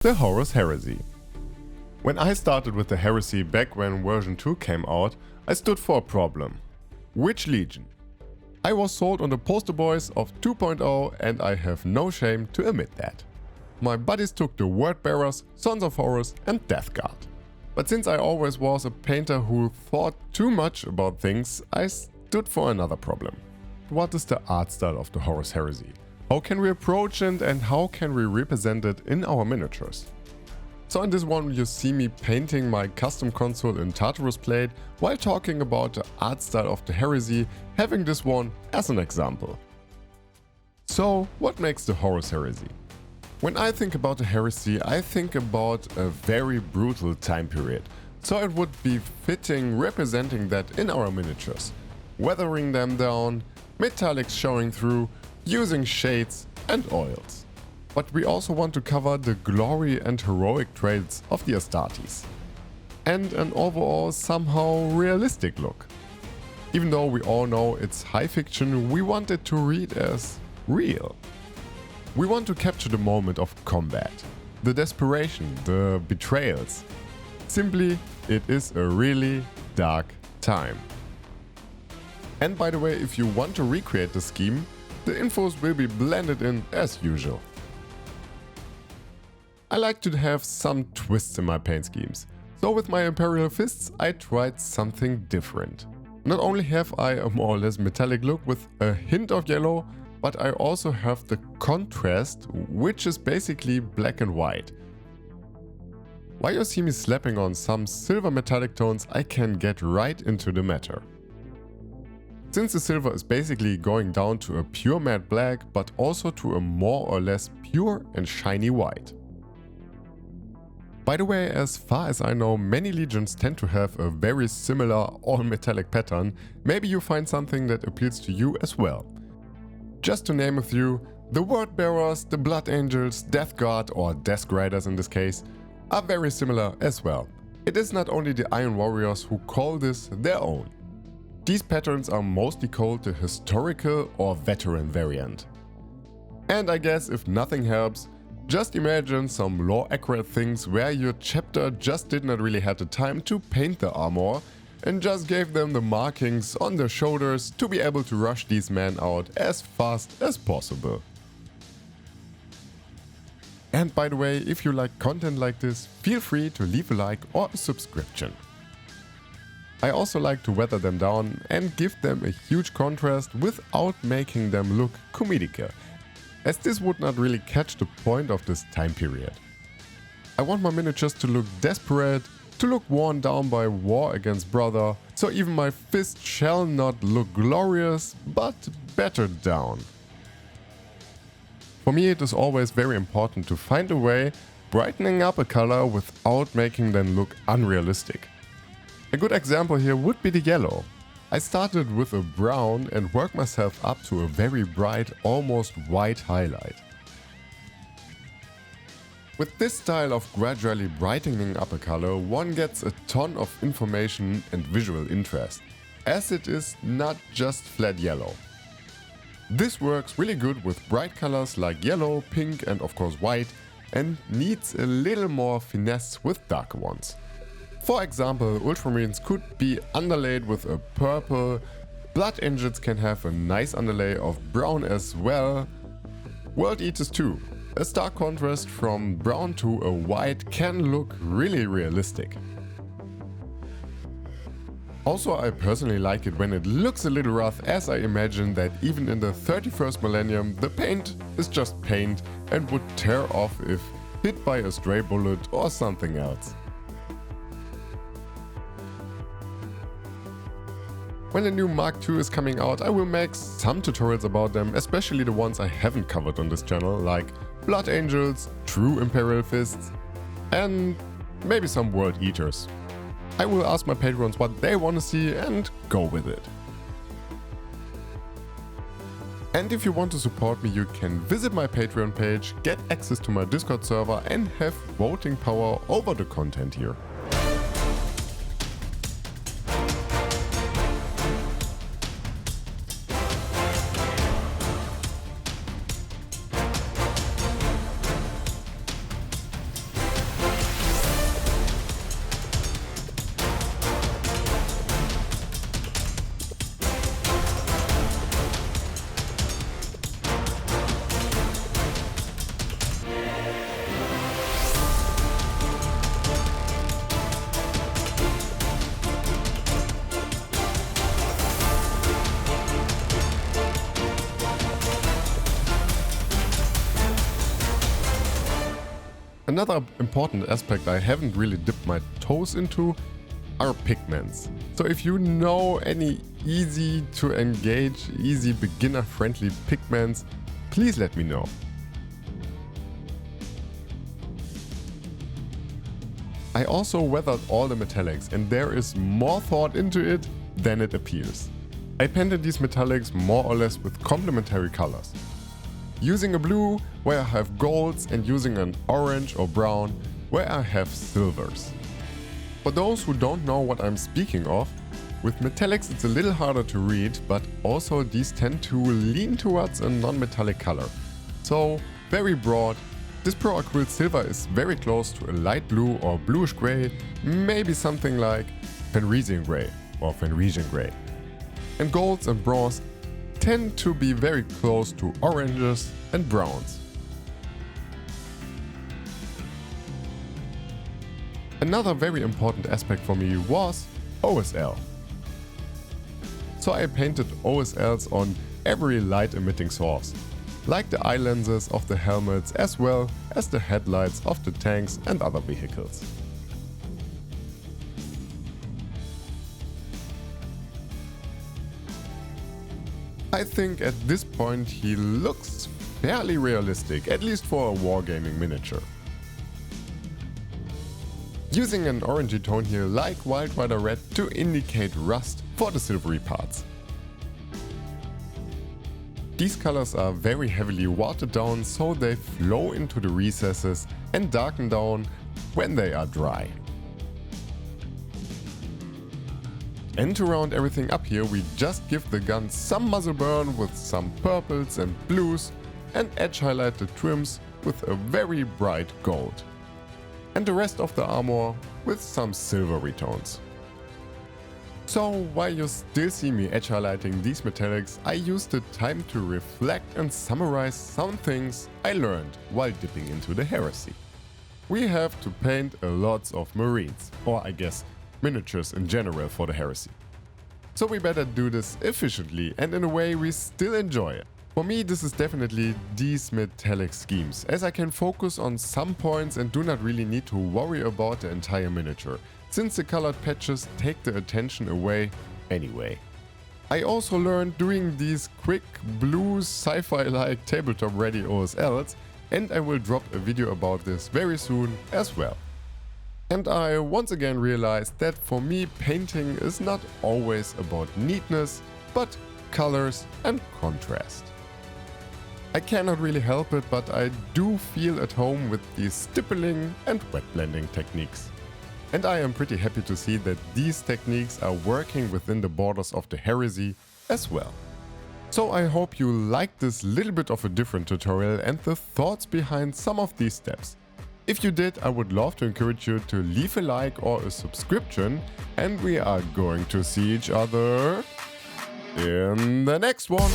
The Horus Heresy. When I started with the Heresy back when version 2 came out, I stood for a problem. Which legion? I was sold on the poster boys of 2.0 and I have no shame to admit that. My buddies took the Word Bearers, Sons of Horus and Death Guard. But since I always was a painter who thought too much about things, I stood for another problem. What is the art style of the Horus Heresy? How can we approach it and how can we represent it in our miniatures? So in this one you see me painting my custom console in Tartarus plate while talking about the art style of the Heresy, having this one as an example. So what makes the Horus Heresy? When I think about the Heresy, I think about a very brutal time period, so it would be fitting representing that in our miniatures. Weathering them down, metallics showing through, using shades and oils. But we also want to cover the glory and heroic traits of the Astartes. And an overall somehow realistic look. Even though we all know it's high fiction, we want it to read as real. We want to capture the moment of combat, the desperation, the betrayals. Simply, it is a really dark time. And by the way, if you want to recreate the scheme, the infos will be blended in as usual. I like to have some twists in my paint schemes, so with my Imperial Fists I tried something different. Not only have I a more or less metallic look with a hint of yellow, but I also have the contrast, which is basically black and white. While you see me slapping on some silver metallic tones, I can get right into the matter. Since the silver is basically going down to a pure matte black, but also to a more or less pure and shiny white. By the way, as far as I know, many legions tend to have a very similar all-metallic pattern. Maybe you find something that appeals to you as well. Just to name a few, the Word Bearers, the Blood Angels, Death Guard or Desk Riders in this case, are very similar as well. It is not only the Iron Warriors who call this their own. These patterns are mostly called the historical or veteran variant. And I guess if nothing helps, just imagine some lore-accurate things where your chapter just did not really have the time to paint the armor and just gave them the markings on their shoulders to be able to rush these men out as fast as possible. And by the way, if you like content like this, feel free to leave a like or a subscription. I also like to weather them down and give them a huge contrast without making them look comedic, as this would not really catch the point of this time period. I want my miniatures to look desperate, to look worn down by war against brother, so even my fist shall not look glorious, but battered down. For me it is always very important to find a way brightening up a color without making them look unrealistic. A good example here would be the yellow. I started with a brown and worked myself up to a very bright, almost white highlight. With this style of gradually brightening up a color, one gets a ton of information and visual interest, as it is not just flat yellow. This works really good with bright colors like yellow, pink and of course white, and needs a little more finesse with darker ones. For example, Ultramarines could be underlaid with a purple, Blood Angels can have a nice underlay of brown as well. World Eaters too. A stark contrast from brown to a white can look really realistic. Also, I personally like it when it looks a little rough, as I imagine that even in the 31st millennium the paint is just paint and would tear off if hit by a stray bullet or something else. When the new Mark II is coming out, I will make some tutorials about them, especially the ones I haven't covered on this channel, like Blood Angels, true Imperial Fists, and maybe some World Eaters. I will ask my patrons what they want to see and go with it. And if you want to support me, you can visit my Patreon page, get access to my Discord server and have voting power over the content here. Another important aspect I haven't really dipped my toes into are pigments. So if you know any easy to engage, easy beginner friendly pigments, please let me know. I also weathered all the metallics, and there is more thought into it than it appears. I painted these metallics more or less with complementary colors. Using a blue where I have golds and using an orange or brown where I have silvers. For those who don't know what I'm speaking of, with metallics it's a little harder to read, but also these tend to lean towards a non-metallic color. So very broad. This Pro Acryl Silver is very close to a light blue or bluish grey, maybe something like Fenrisian grey or Fenrisian grey. And golds and bronze tend to be very close to oranges and browns. Another very important aspect for me was OSL. So I painted OSLs on every light emitting source, like the eye lenses of the helmets as well as the headlights of the tanks and other vehicles. I think at this point he looks fairly realistic, at least for a wargaming miniature. Using an orangey tone here like Wild Rider Red to indicate rust for the silvery parts. These colors are very heavily watered down, so they flow into the recesses and darken down when they are dry. And to round everything up here, we just give the gun some muzzle burn with some purples and blues and edge highlight the trims with a very bright gold. And the rest of the armor with some silvery tones. So while you still see me edge highlighting these metallics, I used the time to reflect and summarize some things I learned while dipping into the Heresy. We have to paint a lots of Marines, or I guess miniatures in general for the Heresy. So we better do this efficiently and in a way we still enjoy it. For me this is definitely these metallic schemes, as I can focus on some points and do not really need to worry about the entire miniature, since the colored patches take the attention away anyway. I also learned doing these quick blue sci-fi-like tabletop ready OSLs, and I will drop a video about this very soon as well. And I once again realized that for me painting is not always about neatness, but colors and contrast. I cannot really help it, but I do feel at home with these stippling and wet blending techniques. And I am pretty happy to see that these techniques are working within the borders of the Heresy as well. So I hope you liked this little bit of a different tutorial and the thoughts behind some of these steps. If you did, I would love to encourage you to leave a like or a subscription, and we are going to see each other in the next one.